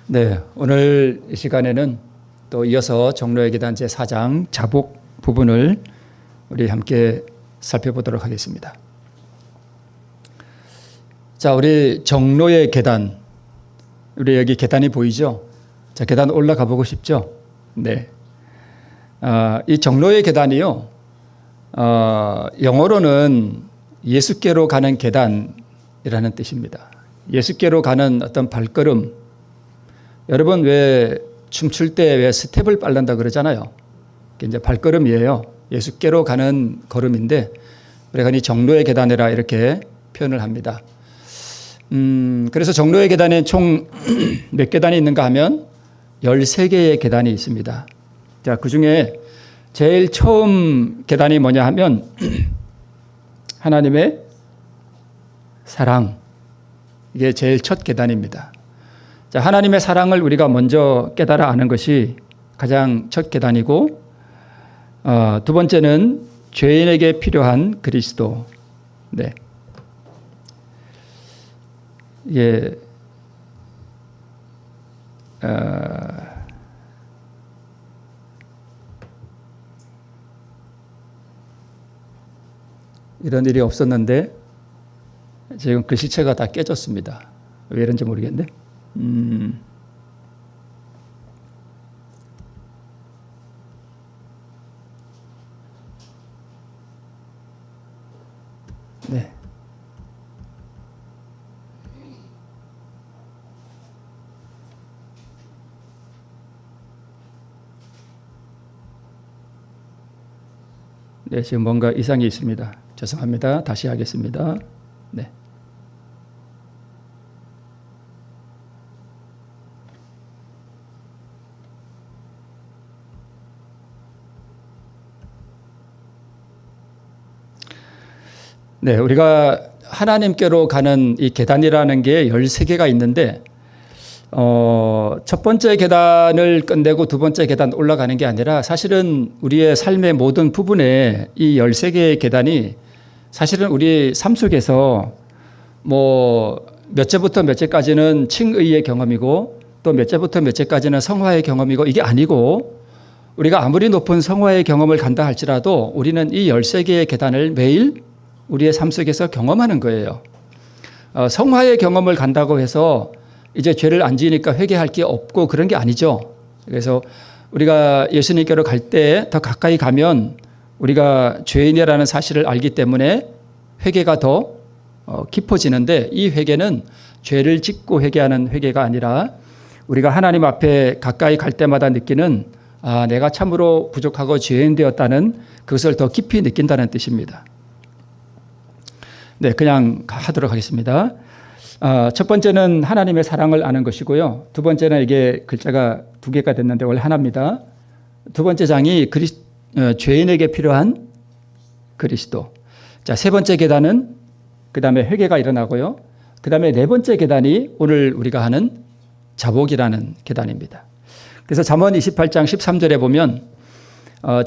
네, 오늘 이 시간에는 또 이어서 종로의 계단 제4장 자복 부분을 우리 함께 살펴보도록 하겠습니다. 자, 우리 종로의 계단, 우리 여기 계단이 보이죠? 자, 계단 올라가 보고 싶죠? 네. 이 종로의 계단이요, 영어로는 예수께로 가는 계단이라는 뜻입니다. 예수께로 가는 어떤 발걸음. 여러분 왜 춤출 때 왜 스텝을 밟는다 그러잖아요. 그게 이제 발걸음이에요. 예수께로 가는 걸음인데 우리가 이 종로의 계단이라 이렇게 표현을 합니다. 그래서 종로의 계단에 총 몇 계단이 있는가 하면 13개의 계단이 있습니다. 자, 그 중에 제일 처음 계단이 뭐냐 하면 하나님의 사랑. 이게 제일 첫 계단입니다. 자, 하나님의 사랑을 우리가 먼저 깨달아 아는 것이 가장 첫 계단이고, 두 번째는 죄인에게 필요한 그리스도. 네. 이게, 이런 일이 없었는데 지금 글씨체가 다 깨졌습니다. 왜 이런지 모르겠네. 네. 네, 지금 뭔가 이상이 있습니다. 죄송합니다. 다시 하겠습니다. 네. 네, 우리가 하나님께로 가는 이 계단이라는 게 13개가 있는데, 첫 번째 계단을 끝내고 두 번째 계단 올라가는 게 아니라 사실은 우리의 삶의 모든 부분에 이 13개의 계단이 사실은 우리 삶 속에서 뭐 몇째부터 몇째까지는 칭의의 경험이고 또 몇째부터 몇째까지는 성화의 경험이고 이게 아니고 우리가 아무리 높은 성화의 경험을 간다 할지라도 우리는 이 13개의 계단을 매일 우리의 삶 속에서 경험하는 거예요. 성화의 경험을 간다고 해서 이제 죄를 안 지으니까 회개할 게 없고 그런 게 아니죠. 그래서 우리가 예수님께로 갈 때 더 가까이 가면 우리가 죄인이라는 사실을 알기 때문에 회개가 더 깊어지는데 이 회개는 죄를 짓고 회개하는 회개가 아니라 우리가 하나님 앞에 가까이 갈 때마다 느끼는 내가 참으로 부족하고 죄인 되었다는 그것을 더 깊이 느낀다는 뜻입니다. 네, 그냥 하도록 하겠습니다. 첫 번째는 하나님의 사랑을 아는 것이고요. 두 번째는 이게 글자가 2개가 됐는데 원래 하나입니다. 두 번째 장이 죄인에게 필요한 그리스도. 자, 세 번째 계단은 그 다음에 회개가 일어나고요. 그 다음에 네 번째 계단이 오늘 우리가 하는 자복이라는 계단입니다. 그래서 잠언 28장 13절에 보면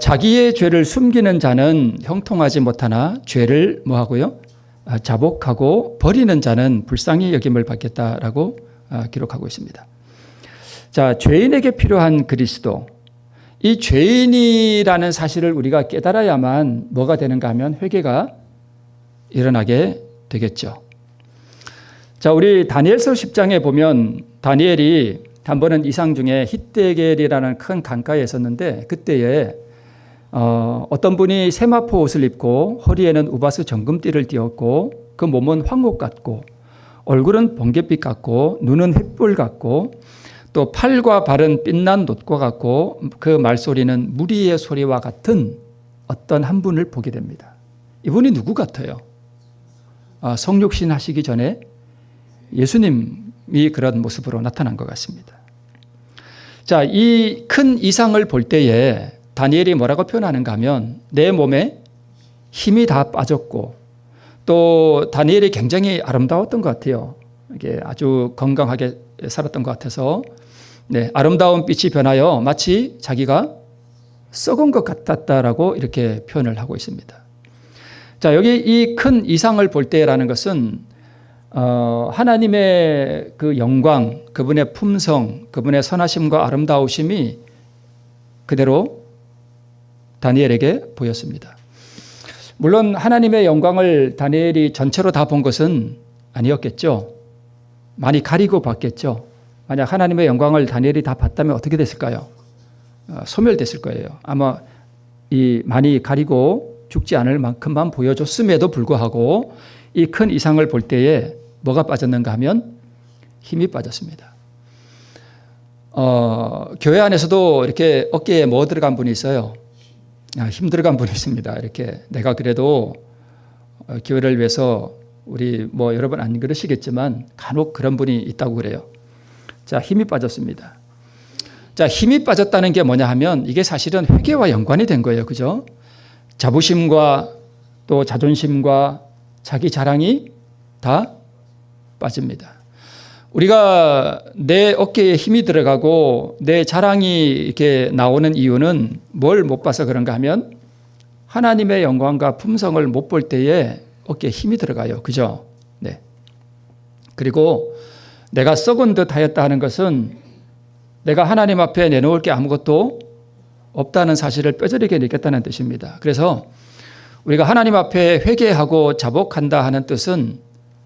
자기의 죄를 숨기는 자는 형통하지 못하나 죄를 뭐하고요? 자복하고 버리는 자는 불쌍히 여김을 받겠다라고 기록하고 있습니다. 자, 죄인에게 필요한 그리스도. 이 죄인이라는 사실을 우리가 깨달아야만 뭐가 되는가 하면 회개가 일어나게 되겠죠. 자, 우리 다니엘서 10장에 보면 다니엘이 한 번은 이상 중에 hitdegel이라는 큰 강가에 있었는데 그때에 어떤 분이 세마포 옷을 입고 허리에는 우바스 정금띠를 띠었고 그 몸은 황옥 같고 얼굴은 번갯빛 같고 눈은 횃불 같고 또 팔과 발은 빛난 놋과 같고 그 말소리는 무리의 소리와 같은 어떤 한 분을 보게 됩니다. 이분이 누구 같아요? 성육신 하시기 전에 예수님이 그런 모습으로 나타난 것 같습니다. 자, 이 큰 이상을 볼 때에 다니엘이 뭐라고 표현하는가 하면 내 몸에 힘이 다 빠졌고 또 다니엘이 굉장히 아름다웠던 것 같아요. 이게 아주 건강하게 살았던 것 같아서 네, 아름다운 빛이 변하여 마치 자기가 썩은 것 같았다라고 이렇게 표현을 하고 있습니다. 자, 여기 이 큰 이상을 볼 때라는 것은 하나님의 그 영광, 그분의 품성, 그분의 선하심과 아름다우심이 그대로 다니엘에게 보였습니다. 물론 하나님의 영광을 다니엘이 전체로 다 본 것은 아니었겠죠. 많이 가리고 봤겠죠. 만약 하나님의 영광을 다니엘이 다 봤다면 어떻게 됐을까요? 소멸됐을 거예요. 아마 많이 가리고 죽지 않을 만큼만 보여줬음에도 불구하고 이 큰 이상을 볼 때에 뭐가 빠졌는가 하면 힘이 빠졌습니다. 교회 안에서도 이렇게 어깨에 뭐 들어간 분이 있어요. 힘 들어간 분이 있습니다. 이렇게 내가 그래도 교회를 위해서 우리 뭐 여러분 안 그러시겠지만 간혹 그런 분이 있다고 그래요. 자, 힘이 빠졌습니다. 자, 힘이 빠졌다는 게 뭐냐 하면 이게 사실은 회개와 연관이 된 거예요. 그죠? 자부심과 또 자존심과 자기 자랑이 다 빠집니다. 우리가 내 어깨에 힘이 들어가고 내 자랑이 이렇게 나오는 이유는 뭘 못 봐서 그런가 하면 하나님의 영광과 품성을 못 볼 때에 어깨에 힘이 들어가요. 그죠? 네. 그리고 내가 썩은 듯 하였다 하는 것은 내가 하나님 앞에 내놓을 게 아무것도 없다는 사실을 뼈저리게 느꼈다는 뜻입니다. 그래서 우리가 하나님 앞에 회개하고 자복한다 하는 뜻은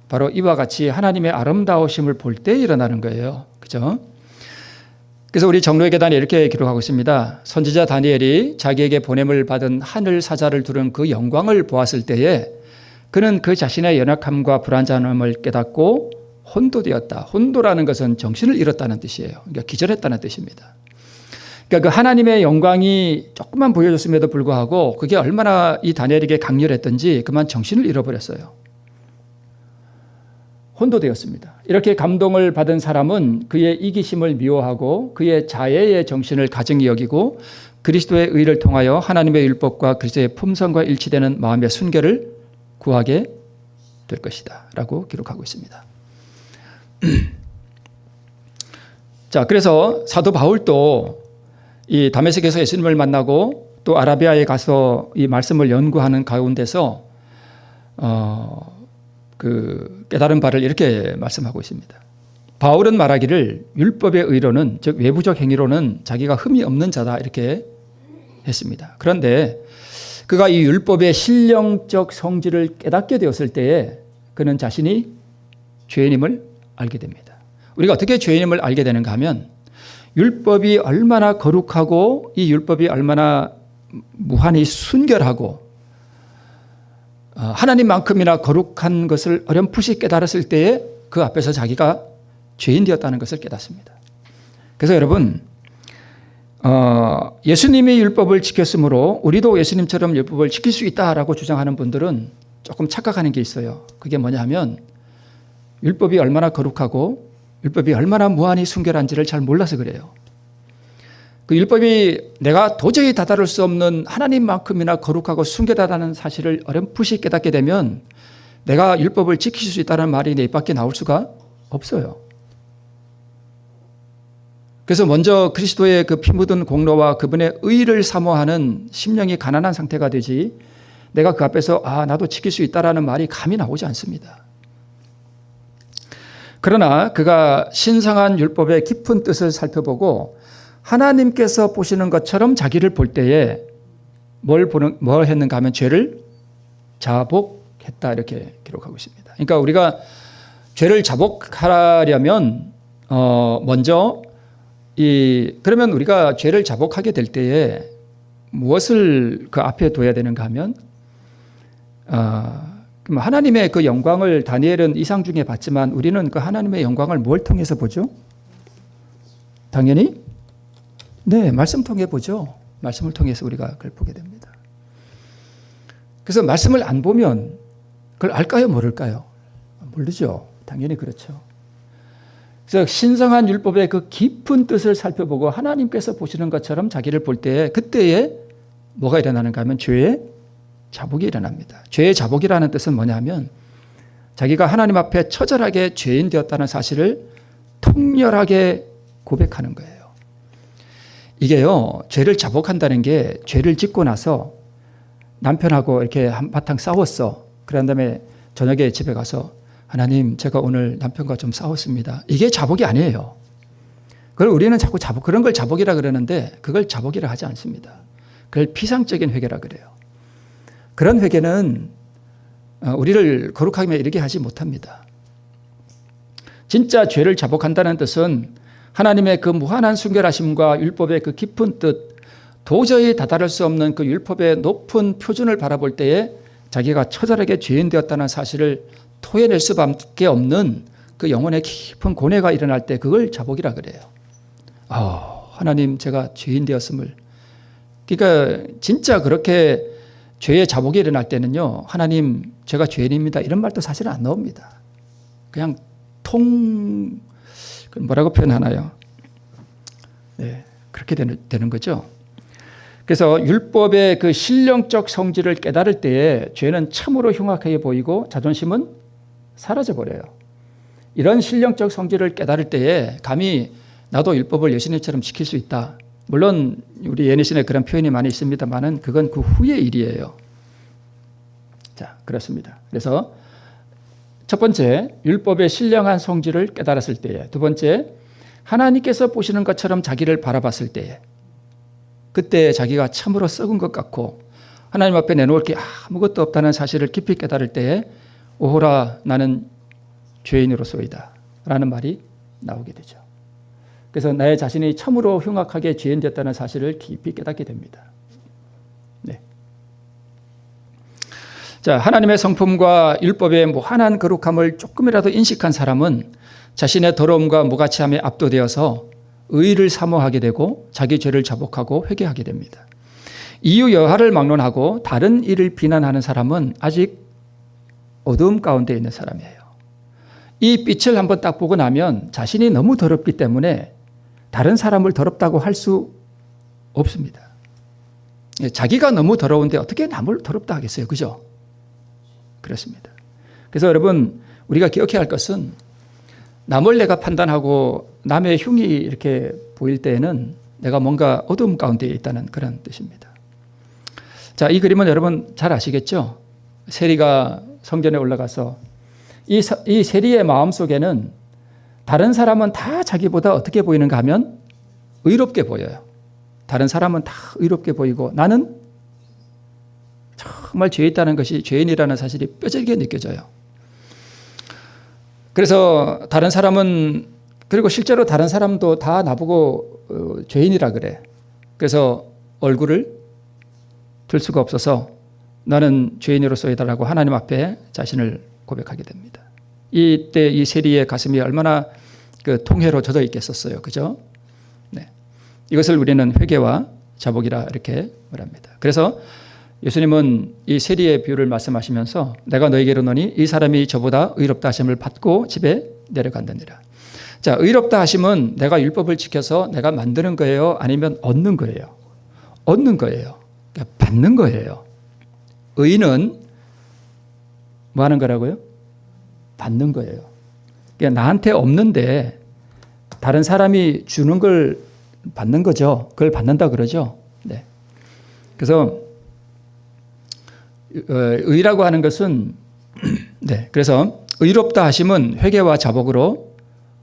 바로 이와 같이 하나님의 아름다우심을 볼 때 일어나는 거예요. 그죠? 그래서 우리 정로의 계단에 이렇게 기록하고 있습니다. 선지자 다니엘이 자기에게 보냄을 받은 하늘 사자를 두른 그 영광을 보았을 때에 그는 그 자신의 연약함과 불완전함을 깨닫고 혼도되었다. 혼도라는 것은 정신을 잃었다는 뜻이에요. 그러니까 기절했다는 뜻입니다. 그러니까 그 하나님의 영광이 조금만 보여줬음에도 불구하고 그게 얼마나 이 다니엘에게 강렬했던지 그만 정신을 잃어버렸어요. 혼도되었습니다. 이렇게 감동을 받은 사람은 그의 이기심을 미워하고 그의 자애의 정신을 가증히 여기고 그리스도의 의를 통하여 하나님의 율법과 그리스도의 품성과 일치되는 마음의 순결을 구하게 될 것이다 라고 기록하고 있습니다. 자, 그래서 사도 바울도 이 다메섹에서 예수님을 만나고 또 아라비아에 가서 이 말씀을 연구하는 가운데서 그 깨달은 바를 이렇게 말씀하고 있습니다. 바울은 말하기를 율법의 의로는 즉 외부적 행위로는 자기가 흠이 없는 자다 이렇게 했습니다. 그런데 그가 이 율법의 신령적 성질을 깨닫게 되었을 때에 그는 자신이 죄인임을 알게 됩니다. 우리가 어떻게 죄인임을 알게 되는가 하면 율법이 얼마나 거룩하고 이 율법이 얼마나 무한히 순결하고 하나님만큼이나 거룩한 것을 어렴풋이 깨달았을 때에 그 앞에서 자기가 죄인 되었다는 것을 깨닫습니다. 그래서 여러분 예수님이 율법을 지켰으므로 우리도 예수님처럼 율법을 지킬 수 있다라고 주장하는 분들은 조금 착각하는 게 있어요. 그게 뭐냐 하면 율법이 얼마나 거룩하고 율법이 얼마나 무한히 순결한지를 잘 몰라서 그래요. 그 율법이 내가 도저히 다다를 수 없는 하나님만큼이나 거룩하고 순결하다는 사실을 어렴풋이 깨닫게 되면 내가 율법을 지킬 수 있다는 말이 내 입 밖에 나올 수가 없어요. 그래서 먼저 그리스도의 그 피 묻은 공로와 그분의 의를 사모하는 심령이 가난한 상태가 되지 내가 그 앞에서 나도 지킬 수 있다라는 말이 감이 나오지 않습니다. 그러나 그가 신성한 율법의 깊은 뜻을 살펴보고 하나님께서 보시는 것처럼 자기를 볼 때에 뭘 했는가 하면 죄를 자복했다 이렇게 기록하고 있습니다. 그러니까 우리가 죄를 자복하려면 먼저 그러면 우리가 죄를 자복하게 될 때에 무엇을 그 앞에 둬야 되는가 하면 하나님의 그 영광을 다니엘은 이상 중에 봤지만 우리는 그 하나님의 영광을 뭘 통해서 보죠? 당연히 네, 말씀 통해 보죠. 말씀을 통해서 우리가 그걸 보게 됩니다. 그래서 말씀을 안 보면 그걸 알까요? 모를까요? 모르죠. 당연히 그렇죠. 그래서 신성한 율법의 그 깊은 뜻을 살펴보고 하나님께서 보시는 것처럼 자기를 볼 때 그때에 뭐가 일어나는가 하면 죄의 자복이 일어납니다. 죄의 자복이라는 뜻은 뭐냐 하면 자기가 하나님 앞에 처절하게 죄인 되었다는 사실을 통렬하게 고백하는 거예요. 이게요, 죄를 자복한다는 게 죄를 짓고 나서 남편하고 이렇게 한바탕 싸웠어. 그런 다음에 저녁에 집에 가서 하나님, 제가 오늘 남편과 좀 싸웠습니다. 이게 자복이 아니에요. 그걸 우리는 자꾸 그런 걸 자복이라 그러는데 그걸 자복이라 하지 않습니다. 그걸 피상적인 회개라 그래요. 그런 회개는 우리를 거룩하게 이르게 하지 못합니다. 진짜 죄를 자복한다는 뜻은 하나님의 그 무한한 순결하심과 율법의 그 깊은 뜻, 도저히 다다를 수 없는 그 율법의 높은 표준을 바라볼 때에 자기가 처절하게 죄인 되었다는 사실을 토해낼 수밖에 없는 그 영혼의 깊은 고뇌가 일어날 때 그걸 자복이라 그래요. 하나님, 제가 죄인 되었음을. 그러니까 진짜 그렇게 죄의 자복이 일어날 때는요, 하나님, 제가 죄인입니다, 이런 말도 사실은 안 나옵니다. 그냥 뭐라고 표현하나요? 네, 그렇게 되는 거죠. 그래서 율법의 그 신령적 성질을 깨달을 때에 죄는 참으로 흉악하게 보이고 자존심은 사라져버려요. 이런 신령적 성질을 깨달을 때에 감히 나도 율법을 예수님처럼 지킬 수 있다. 물론 우리 예니신에 그런 표현이 많이 있습니다만은 그건 그 후의 일이에요. 자, 그렇습니다. 그래서 첫 번째, 율법의 신령한 성질을 깨달았을 때에, 두 번째, 하나님께서 보시는 것처럼 자기를 바라봤을 때에, 그때 자기가 참으로 썩은 것 같고 하나님 앞에 내놓을 게 아무것도 없다는 사실을 깊이 깨달을 때에 오호라, 나는 죄인으로소이다 라는 말이 나오게 되죠. 그래서 나의 자신이 참으로 흉악하게 죄인 되었다는 사실을 깊이 깨닫게 됩니다. 네. 자, 하나님의 성품과 율법의 무한한 거룩함을 조금이라도 인식한 사람은 자신의 더러움과 무가치함에 압도되어서 의를 사모하게 되고 자기 죄를 자복하고 회개하게 됩니다. 이유 여하를 막론하고 다른 일을 비난하는 사람은 아직 어두움 가운데 있는 사람이에요. 이 빛을 한번 딱 보고 나면 자신이 너무 더럽기 때문에 다른 사람을 더럽다고 할 수 없습니다. 자기가 너무 더러운데 어떻게 남을 더럽다 하겠어요? 그죠? 그렇습니다. 그래서 여러분, 우리가 기억해야 할 것은 남을 내가 판단하고 남의 흉이 이렇게 보일 때에는 내가 뭔가 어두움 가운데 있다는 그런 뜻입니다. 자, 이 그림은 여러분 잘 아시겠죠? 세리가 성전에 올라가서 이 세리의 마음속에는 다른 사람은 다 자기보다 어떻게 보이는가 하면 의롭게 보여요. 다른 사람은 다 의롭게 보이고 나는 정말 죄 있다는 것이, 죄인이라는 사실이 뼈저리게 느껴져요. 그래서 다른 사람은, 그리고 실제로 다른 사람도 다 나보고 죄인이라 그래. 그래서 얼굴을 들 수가 없어서 나는 죄인으로서이다라고 하나님 앞에 자신을 고백하게 됩니다. 이때 이 세리의 가슴이 얼마나 그 통회로 젖어 있겠었어요. 그죠? 네. 이것을 우리는 회개와 자복이라 이렇게 말합니다. 그래서 예수님은 이 세리의 비유를 말씀하시면서 내가 너에게로 노니 이 사람이 저보다 의롭다 하심을 받고 집에 내려간다니라. 자, 의롭다 하심은 내가 율법을 지켜서 내가 만드는 거예요? 아니면 얻는 거예요? 얻는 거예요. 그러니까 받는 거예요. 의는 뭐 하는 거라고요? 받는 거예요. 그러니까 나한테 없는데 다른 사람이 주는 걸 받는 거죠. 그걸 받는다 그러죠. 네. 그래서 의라고 하는 것은 네. 그래서 의롭다 하심은 회개와 자복으로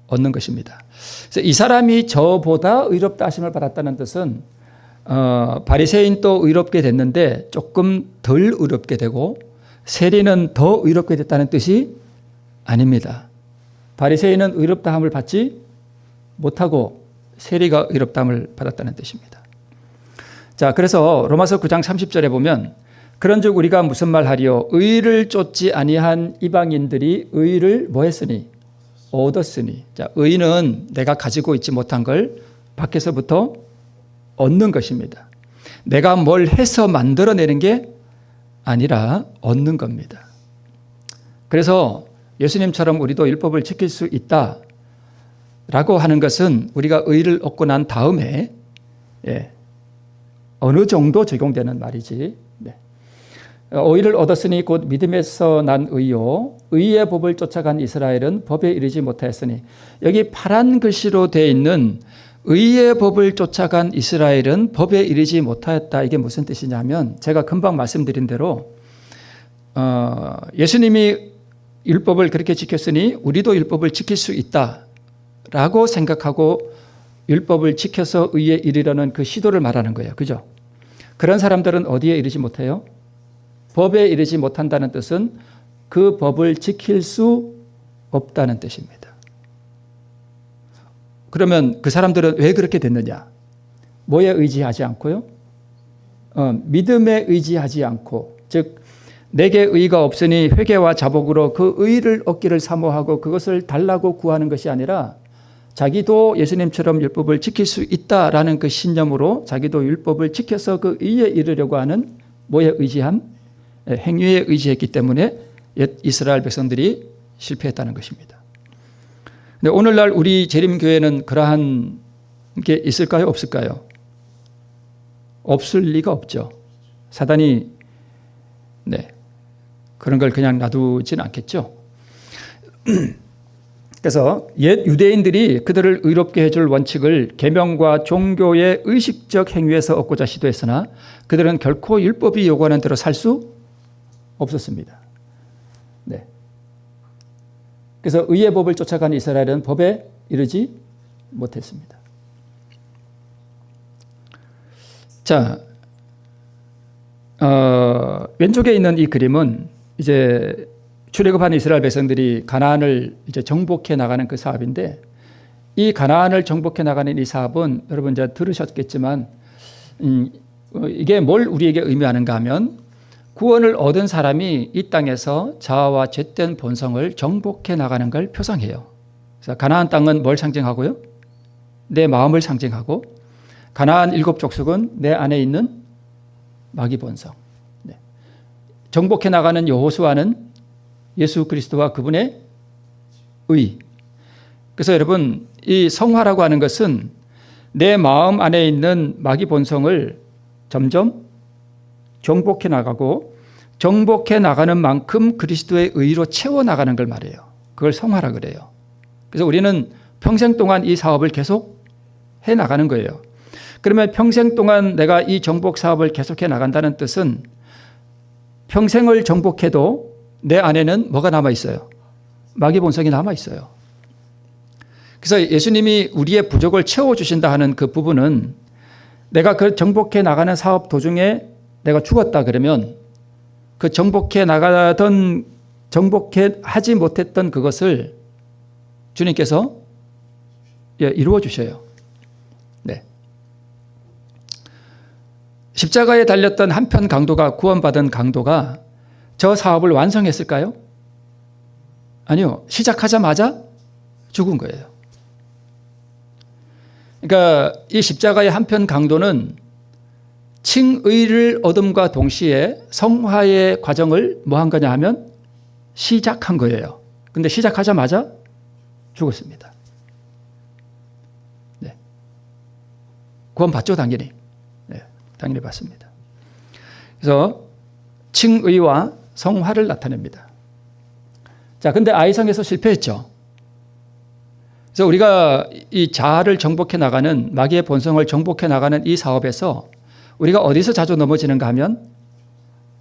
얻는 것입니다. 그래서 이 사람이 저보다 의롭다 하심을 받았다는 뜻은 바리새인도 의롭게 됐는데 조금 덜 의롭게 되고 세리는 더 의롭게 됐다는 뜻이 아닙니다. 바리새인은 의롭다함을 받지 못하고 세리가 의롭다함을 받았다는 뜻입니다. 자, 그래서 로마서 9장 30절에 보면 그런즉 우리가 무슨 말하리요? 의를 쫓지 아니한 이방인들이 의를 뭐 했으니? 얻었으니. 자, 의는 내가 가지고 있지 못한 걸 밖에서부터 얻는 것입니다. 내가 뭘 해서 만들어내는 게 아니라 얻는 겁니다. 그래서 예수님처럼 우리도 율법을 지킬 수 있다라고 하는 것은 우리가 의를 얻고 난 다음에 어느 정도 적용되는 말이지. 네. 의를 얻었으니 곧 믿음에서 난 의요. 의의 법을 쫓아간 이스라엘은 법에 이르지 못하였으니, 여기 파란 글씨로 되어 있는 의의 법을 쫓아간 이스라엘은 법에 이르지 못하였다. 이게 무슨 뜻이냐면 제가 금방 말씀드린 대로 예수님이 율법을 그렇게 지켰으니 우리도 율법을 지킬 수 있다라고 생각하고 율법을 지켜서 의에 이르려는 그 시도를 말하는 거예요. 그죠? 그런 사람들은 어디에 이르지 못해요? 법에 이르지 못한다는 뜻은 그 법을 지킬 수 없다는 뜻입니다. 그러면 그 사람들은 왜 그렇게 됐느냐? 뭐에 의지하지 않고요? 믿음에 의지하지 않고, 즉 내게 의가 없으니 회개와 자복으로 그 의를 얻기를 사모하고 그것을 달라고 구하는 것이 아니라 자기도 예수님처럼 율법을 지킬 수 있다라는 그 신념으로 자기도 율법을 지켜서 그 의에 이르려고 하는 뭐에 의지함? 행위에 의지했기 때문에 옛 이스라엘 백성들이 실패했다는 것입니다. 근데 오늘날 우리 재림교회는 그러한 게 있을까요? 없을까요? 없을 리가 없죠. 사단이 그런 걸 그냥 놔두지는 않겠죠. 그래서 옛 유대인들이 그들을 의롭게 해줄 원칙을 계명과 종교의 의식적 행위에서 얻고자 시도했으나 그들은 결코 율법이 요구하는 대로 살 수 없었습니다. 그래서 의의 법을 쫓아가는 이스라엘은 법에 이르지 못했습니다. 자, 왼쪽에 있는 이 그림은 이제 출애굽한 이스라엘 백성들이 가나안을 이제 정복해 나가는 그 사업인데, 이 가나안을 정복해 나가는 이 사업은 여러분 이제 들으셨겠지만 이게 뭘 우리에게 의미하는가 하면 구원을 얻은 사람이 이 땅에서 자아와 죄된 본성을 정복해 나가는 걸 표상해요. 그래서 가나안 땅은 뭘 상징하고요? 내 마음을 상징하고, 가나안 7 족속은 내 안에 있는 마귀 본성. 정복해 나가는 여호수아는 예수 그리스도와 그분의 의. 그래서 여러분, 이 성화라고 하는 것은 내 마음 안에 있는 마귀 본성을 점점 정복해 나가고, 정복해 나가는 만큼 그리스도의 의로 채워 나가는 걸 말해요. 그걸 성화라 그래요. 그래서 우리는 평생 동안 이 사업을 계속 해 나가는 거예요. 그러면 평생 동안 내가 이 정복 사업을 계속해 나간다는 뜻은 평생을 정복해도 내 안에는 뭐가 남아 있어요? 마귀 본성이 남아 있어요. 그래서 예수님이 우리의 부족을 채워주신다 하는 그 부분은, 내가 그 정복해 나가는 사업 도중에 내가 죽었다 그러면 그 정복해 하지 못했던 그것을 주님께서 이루어 주셔요. 십자가에 달렸던 한편 강도가, 구원받은 강도가 저 사업을 완성했을까요? 아니요. 시작하자마자 죽은 거예요. 그러니까 이 십자가의 한편 강도는 칭의를 얻음과 동시에 성화의 과정을 뭐 한 거냐 하면 시작한 거예요. 근데 시작하자마자 죽었습니다. 구원 받죠, 당연히. 당연히 받습니다. 그래서 칭의와 성화를 나타냅니다. 자, 근데 아이성에서 실패했죠. 그래서 우리가 이 자아를 정복해 나가는, 마귀의 본성을 정복해 나가는 이 사업에서 우리가 어디서 자주 넘어지는가 하면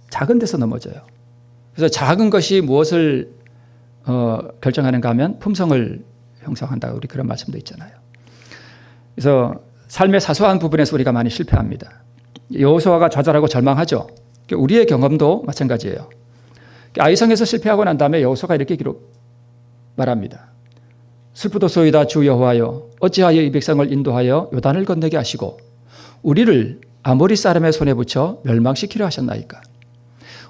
작은 데서 넘어져요. 그래서 작은 것이 무엇을 결정하는가 하면 품성을 형성한다. 우리 그런 말씀도 있잖아요. 그래서 삶의 사소한 부분에서 우리가 많이 실패합니다. 여호수아가 좌절하고 절망하죠. 우리의 경험도 마찬가지예요. 아이성에서 실패하고 난 다음에 여호수아가 이렇게 말합니다. 슬프도소이다 주 여호와여, 어찌하여 이 백성을 인도하여 요단을 건너게 하시고 우리를 아모리 사람의 손에 붙여 멸망시키려 하셨나이까.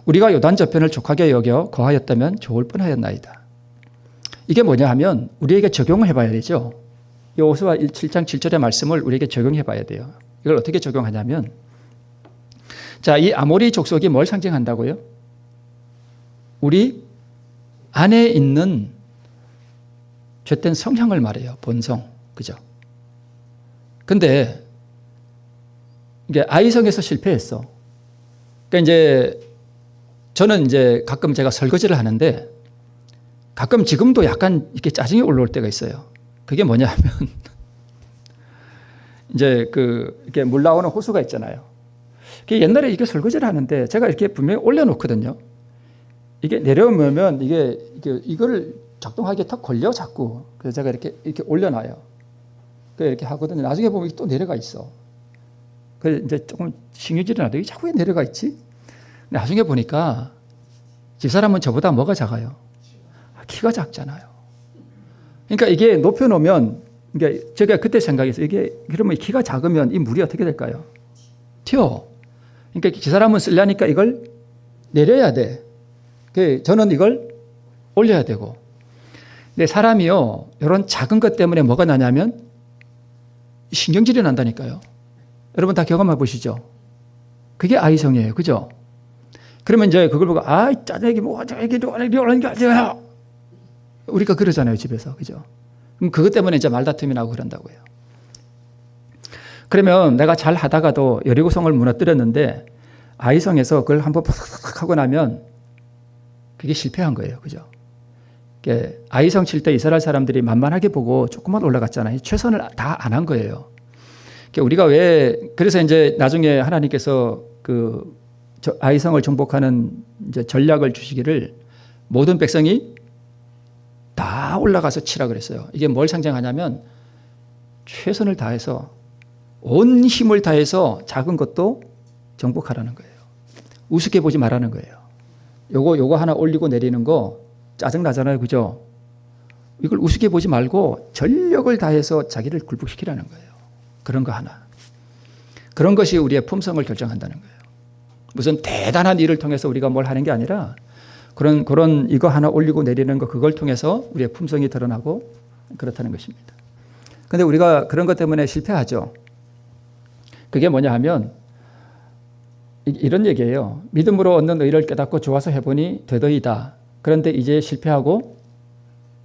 우리가 요단 저편을 족하게 여겨 거하였다면 좋을 뻔하였나이다. 이게 뭐냐 하면 우리에게 적용을 해봐야 되죠. 여호수아 7장 7절의 말씀을 우리에게 적용해 봐야 돼요. 이걸 어떻게 적용하냐면, 자, 이 아모리 족속이 뭘 상징한다고요? 우리 안에 있는 죄된 성향을 말해요. 본성. 그죠? 근데 이게 아이성에서 실패했어. 그러니까 이제 저는 이제 가끔 제가 설거지를 하는데 가끔 지금도 약간 이렇게 짜증이 올라올 때가 있어요. 그게 뭐냐 하면 이제 이렇게 물 나오는 호수가 있잖아요. 옛날에 이게 설거지를 하는데 제가 이렇게 분명히 올려놓거든요. 이게 내려오면 이걸 작동하기에 턱 걸려 자꾸. 그래서 제가 이렇게 올려놔요. 이렇게 하거든요. 나중에 보면 또 내려가 있어. 그래서 이제 조금 신경질이 나도 이게 자꾸 왜 내려가 있지? 나중에 보니까 집사람은 저보다 뭐가 작아요? 키가 작잖아요. 그러니까 이게 높여놓으면, 그러니까 제가 그때 생각했어요. 이게 그러면 키가 작으면 이 물이 어떻게 될까요? 튀어. 그러니까 집사람은 쓰려니까 이걸 내려야 돼. 저는 이걸 올려야 되고. 근데 사람이요, 이런 작은 것 때문에 뭐가 나냐면 신경질이 난다니까요. 여러분 다 경험해 보시죠. 그게 아이성이에요. 그죠? 그러면 이제 그걸 보고, 짜증이 뭐, 이게 올라오는 게 아니야. 우리가 그러잖아요, 집에서. 그죠? 그럼 그것 때문에 이제 말다툼이 나고 그런다고요. 그러면 내가 잘 하다가도 여리고성을 무너뜨렸는데 아이성에서 그걸 한번 팍 하고 나면 그게 실패한 거예요. 그죠? 아이성 칠 때 이스라엘 사람들이 만만하게 보고 조금만 올라갔잖아요. 최선을 다 안 한 거예요. 우리가 그래서 이제 나중에 하나님께서 아이성을 정복하는 이제 전략을 주시기를 모든 백성이 다 올라가서 치라 그랬어요. 이게 뭘 상징하냐면 최선을 다해서 온 힘을 다해서 작은 것도 정복하라는 거예요. 우습게 보지 말라는 거예요. 요거 하나 올리고 내리는 거 짜증 나잖아요. 그죠? 이걸 우습게 보지 말고 전력을 다해서 자기를 굴복시키라는 거예요. 그런 거 하나. 그런 것이 우리의 품성을 결정한다는 거예요. 무슨 대단한 일을 통해서 우리가 뭘 하는 게 아니라 그런 이거 하나 올리고 내리는 거 그걸 통해서 우리의 품성이 드러나고 그렇다는 것입니다. 그런데 우리가 그런 것 때문에 실패하죠. 그게 뭐냐 하면 이런 얘기예요. 믿음으로 얻는 의를 깨닫고 좋아서 해보니 되더이다. 그런데 이제 실패하고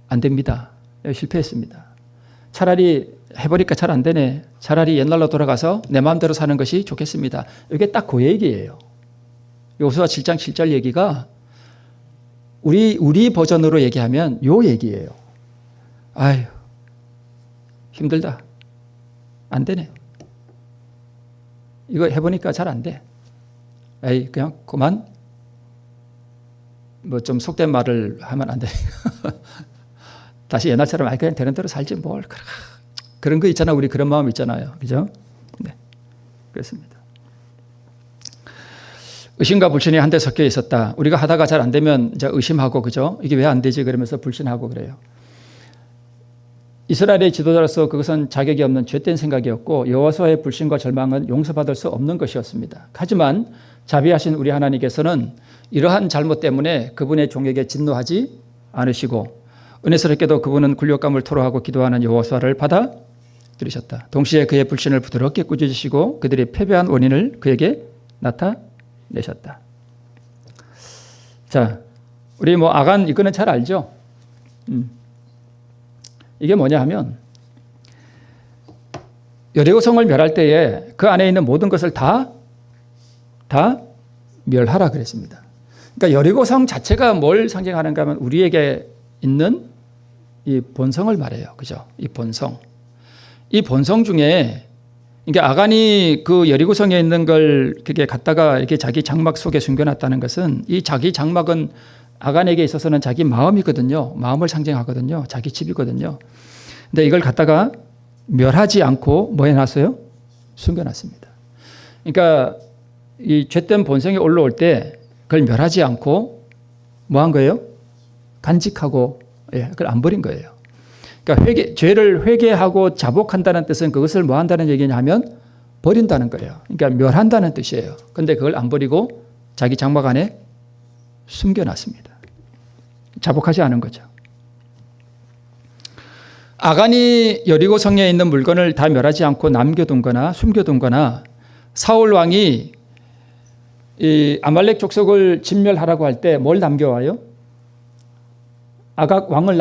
안 됩니다. 실패했습니다. 차라리 해보니까 잘 안 되네. 차라리 옛날로 돌아가서 내 마음대로 사는 것이 좋겠습니다. 이게 딱 그 얘기예요. 여호수아 7장 7절 얘기가 우리 버전으로 얘기하면 요 얘기예요. 아유, 힘들다. 안 되네. 이거 해보니까 잘 안 돼. 에이, 그냥 그만. 뭐 좀 속된 말을 하면 안 돼. 다시 옛날처럼 그냥 되는 대로 살지 뭘. 그런 거 있잖아. 우리 그런 마음 있잖아요. 그죠? 네. 그렇습니다. 의심과 불신이 한데 섞여 있었다. 우리가 하다가 잘 안 되면 이제 의심하고, 그죠? 이게 왜 안 되지? 그러면서 불신하고 그래요. 이스라엘의 지도자로서 그것은 자격이 없는 죄된 생각이었고 여호수아의 불신과 절망은 용서받을 수 없는 것이었습니다. 하지만 자비하신 우리 하나님께서는 이러한 잘못 때문에 그분의 종에게 진노하지 않으시고 은혜스럽게도 그분은 굴욕감을 토로하고 기도하는 여호수아를 받아들이셨다. 동시에 그의 불신을 부드럽게 꾸짖으시고 그들이 패배한 원인을 그에게 나타내셨다. 자, 우리 아간 이거는 잘 알죠? 이게 뭐냐 하면 여리고성을 멸할 때에 그 안에 있는 모든 것을 다 멸하라 그랬습니다. 그러니까 여리고성 자체가 뭘 상징하는가 하면 우리에게 있는 이 본성을 말해요. 그죠? 이 본성. 이 본성 중에 그러니까 아간이 그 여리고성에 있는 걸 그게 갖다가 이렇게 자기 장막 속에 숨겨놨다는 것은 이 자기 장막은 아간에게 있어서는 자기 마음이거든요. 마음을 상징하거든요. 자기 집이거든요. 근데 이걸 갖다가 멸하지 않고 뭐 해놨어요? 숨겨놨습니다. 그러니까 이 죄된 본성이 올라올 때 그걸 멸하지 않고 뭐 한 거예요? 간직하고 그걸 안 버린 거예요. 그러니까 죄를 회개하고 자복한다는 뜻은 그것을 뭐 한다는 얘기냐면 버린다는 거예요. 그러니까 멸한다는 뜻이에요. 그런데 그걸 안 버리고 자기 장막 안에 숨겨놨습니다. 자복하지 않은 거죠. 아간이 여리고성에 있는 물건을 다 멸하지 않고 남겨둔 거나 숨겨둔 거나 사울 왕이 이 아말렉 족속을 진멸하라고 할 때 뭘 남겨와요? 아각 왕을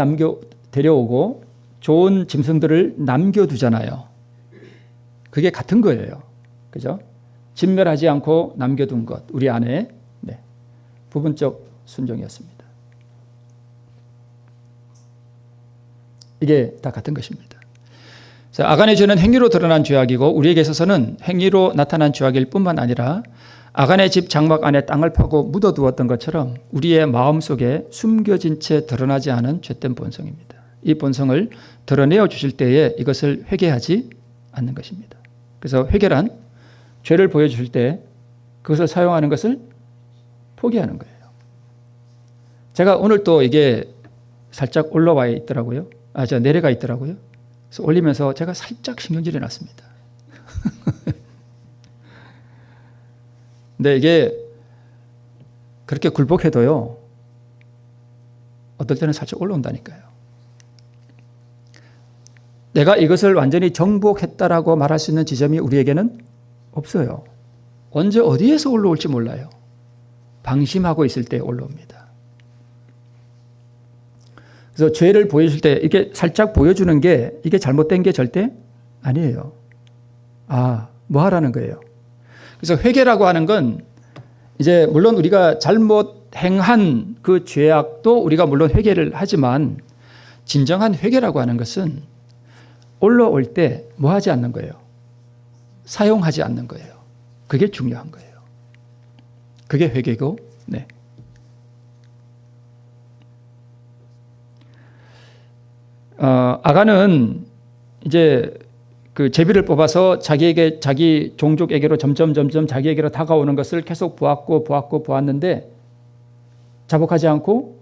데려오고 좋은 짐승들을 남겨두잖아요. 그게 같은 거예요. 그죠? 진멸하지 않고 남겨둔 것, 우리 안에 부분적 순종이었습니다. 이게 다 같은 것입니다. 아간의 죄는 행위로 드러난 죄악이고 우리에게 있어서는 행위로 나타난 죄악일 뿐만 아니라 아간의 집 장막 안에 땅을 파고 묻어두었던 것처럼 우리의 마음속에 숨겨진 채 드러나지 않은 죄된 본성입니다. 이 본성을 드러내어 주실 때에 이것을 회개하지 않는 것입니다. 그래서 회개란 죄를 보여주실 때 그것을 사용하는 것을 포기하는 거예요. 제가 오늘 또 이게 살짝 올라와 있더라고요. 내려가 있더라고요. 그래서 올리면서 제가 살짝 신경질이 났습니다. 근데 이게 그렇게 굴복해도요, 어떨 때는 살짝 올라온다니까요. 내가 이것을 완전히 정복했다라고 말할 수 있는 지점이 우리에게는 없어요. 언제 어디에서 올라올지 몰라요. 방심하고 있을 때 올라옵니다. 그래서 죄를 보여줄 때 이게 살짝 보여주는 게 이게 잘못된 게 절대 아니에요. 뭐 하라는 거예요. 그래서 회개라고 하는 건 이제 물론 우리가 잘못 행한 그 죄악도 우리가 물론 회개를 하지만 진정한 회개라고 하는 것은 올라올 때 뭐 하지 않는 거예요. 사용하지 않는 거예요. 그게 중요한 거예요. 그게 회개고, 네. 아간은 이제 그 제비를 뽑아서 자기 종족에게로 점점 자기에게로 다가오는 것을 계속 보았는데 자복하지 않고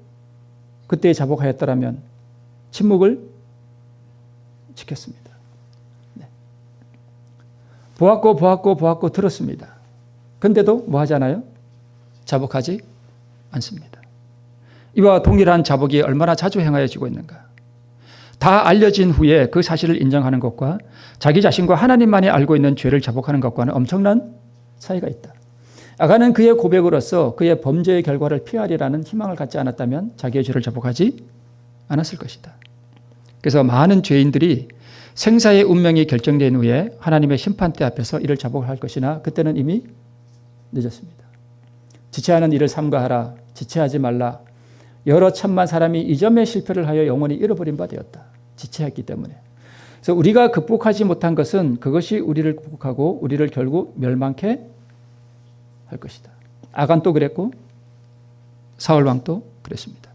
그때에 자복하였더라면 침묵을 지켰습니다. 네. 보았고 들었습니다. 근데도 뭐 하잖아요? 자복하지 않습니다. 이와 동일한 자복이 얼마나 자주 행하여지고 있는가? 다 알려진 후에 그 사실을 인정하는 것과 자기 자신과 하나님만이 알고 있는 죄를 자복하는 것과는 엄청난 차이가 있다. 아간은 그의 고백으로서 그의 범죄의 결과를 피하리라는 희망을 갖지 않았다면 자기의 죄를 자복하지 않았을 것이다. 그래서 많은 죄인들이 생사의 운명이 결정된 후에 하나님의 심판대 앞에서 이를 자복할 것이나 그때는 이미 늦었습니다. 지체하는 일을 삼가하라. 지체하지 말라. 여러 천만 사람이 이 점에 실패를 하여 영원히 잃어버린 바 되었다. 지체했기 때문에. 그래서 우리가 극복하지 못한 것은 그것이 우리를 극복하고 우리를 결국 멸망케 할 것이다. 아간도 그랬고 사울왕도 그랬습니다.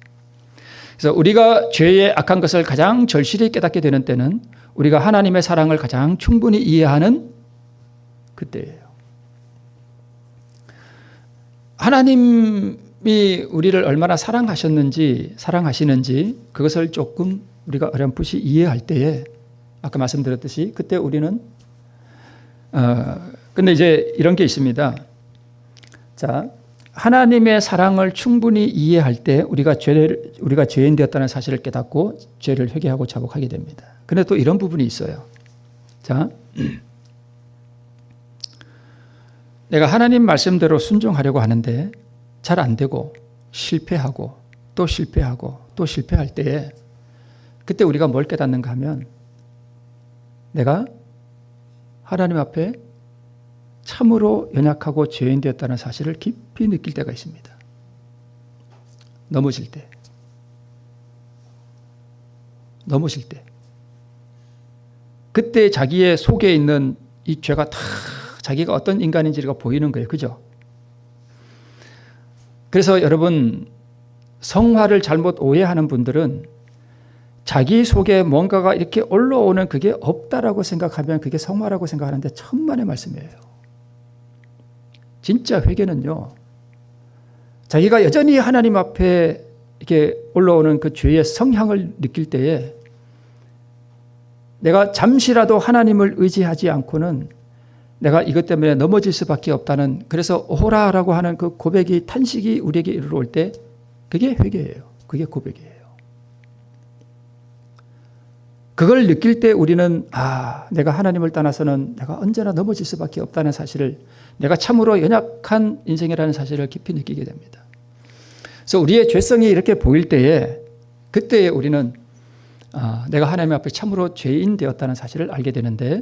그래서 우리가 죄의 악한 것을 가장 절실히 깨닫게 되는 때는 우리가 하나님의 사랑을 가장 충분히 이해하는 그때예요. 하나님이 우리를 얼마나 사랑하시는지 그것을 조금 우리가 어렴풋이 이해할 때에 아까 말씀드렸듯이 그때 우리는 근데 이제 이런 게 있습니다. 자, 하나님의 사랑을 충분히 이해할 때 우리가 죄인 되었다는 사실을 깨닫고 죄를 회개하고 자복하게 됩니다. 그런데 또 이런 부분이 있어요. 자, 내가 하나님 말씀대로 순종하려고 하는데 잘 안 되고 실패하고 또 실패할 때에 그때 우리가 뭘 깨닫는가 하면 내가 하나님 앞에 참으로 연약하고 죄인 되었다는 사실을 깊이 느낄 때가 있습니다. 넘어질 때. 그때 자기의 속에 있는 이 죄가 다 자기가 어떤 인간인지가 보이는 거예요. 그죠? 그래서 여러분 성화를 잘못 오해하는 분들은 자기 속에 뭔가가 이렇게 올라오는 그게 없다라고 생각하면 그게 성화라고 생각하는데 천만의 말씀이에요. 진짜 회개는요. 자기가 여전히 하나님 앞에 이렇게 올라오는 그 죄의 성향을 느낄 때에 내가 잠시라도 하나님을 의지하지 않고는 내가 이것 때문에 넘어질 수밖에 없다는 그래서 오호라라고 하는 그 고백이 탄식이 우리에게 이르러올 때 그게 회개예요. 그게 고백이에요. 그걸 느낄 때 우리는 내가 하나님을 떠나서는 내가 언제나 넘어질 수밖에 없다는 사실을 내가 참으로 연약한 인생이라는 사실을 깊이 느끼게 됩니다. 그래서 우리의 죄성이 이렇게 보일 때에 그때에 우리는 내가 하나님 앞에 참으로 죄인 되었다는 사실을 알게 되는데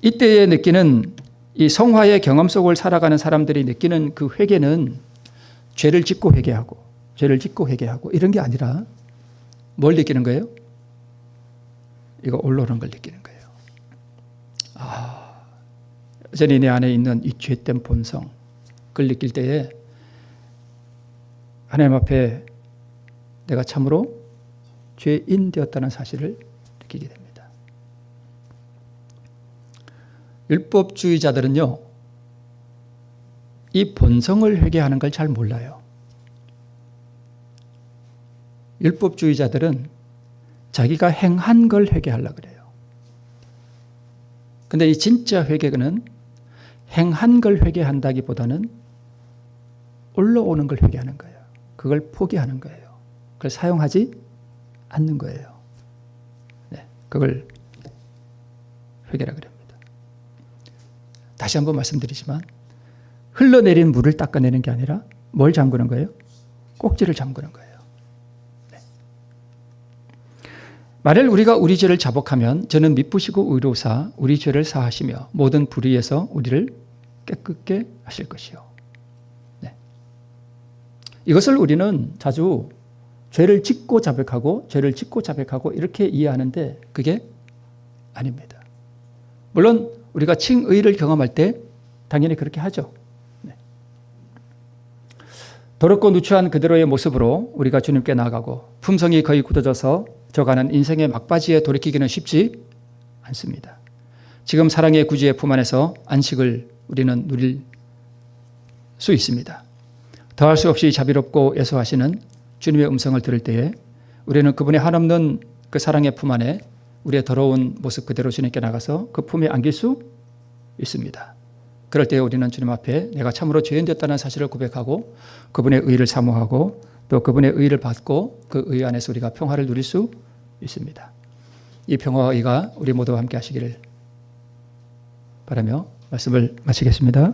이때에 느끼는 이 성화의 경험 속을 살아가는 사람들이 느끼는 그 회개는 죄를 짓고 회개하고 이런 게 아니라 뭘 느끼는 거예요? 이거 올라오는 걸 느끼는 거예요. 여전히 내 안에 있는 이 죄된 본성, 그걸 느낄 때에 하나님 앞에 내가 참으로 죄인 되었다는 사실을 느끼게 됩니다. 율법주의자들은요, 이 본성을 회개하는 걸 잘 몰라요. 율법주의자들은 자기가 행한 걸 회개하려고 그래요. 근데 이 진짜 회개는 행한 걸 회개한다기보다는 올라오는 걸 회개하는 거예요. 그걸 포기하는 거예요. 그걸 사용하지 않는 거예요. 네, 그걸 회개라고 합니다. 다시 한번 말씀드리지만 흘러내린 물을 닦아내는 게 아니라 뭘 잠그는 거예요? 꼭지를 잠그는 거예요. 네. 만일 우리가 우리 죄를 자복하면 저는 미쁘시고 의로우사 우리 죄를 사하시며 모든 불의에서 우리를 깨끗게 하실 것이요. 네. 이것을 우리는 자주 죄를 짓고 자백하고 죄를 짓고 자백하고 이렇게 이해하는데 그게 아닙니다. 물론 우리가 칭의를 경험할 때 당연히 그렇게 하죠. 네. 더럽고 누추한 그대로의 모습으로 우리가 주님께 나아가고 품성이 거의 굳어져서 져가는 인생의 막바지에 돌이키기는 쉽지 않습니다. 지금 사랑의 구주의 품 안에서 안식을 우리는 누릴 수 있습니다. 더할 수 없이 자비롭고 예수하시는 주님의 음성을 들을 때에 우리는 그분의 한없는 그 사랑의 품 안에 우리의 더러운 모습 그대로 주님께 나가서 그 품에 안길 수 있습니다. 그럴 때 우리는 주님 앞에 내가 참으로 죄인 되었다는 사실을 고백하고 그분의 의를 사모하고 또 그분의 의를 받고 그 의 안에서 우리가 평화를 누릴 수 있습니다. 이 평화와 의가 우리 모두와 함께 하시기를 바라며 말씀을 마치겠습니다.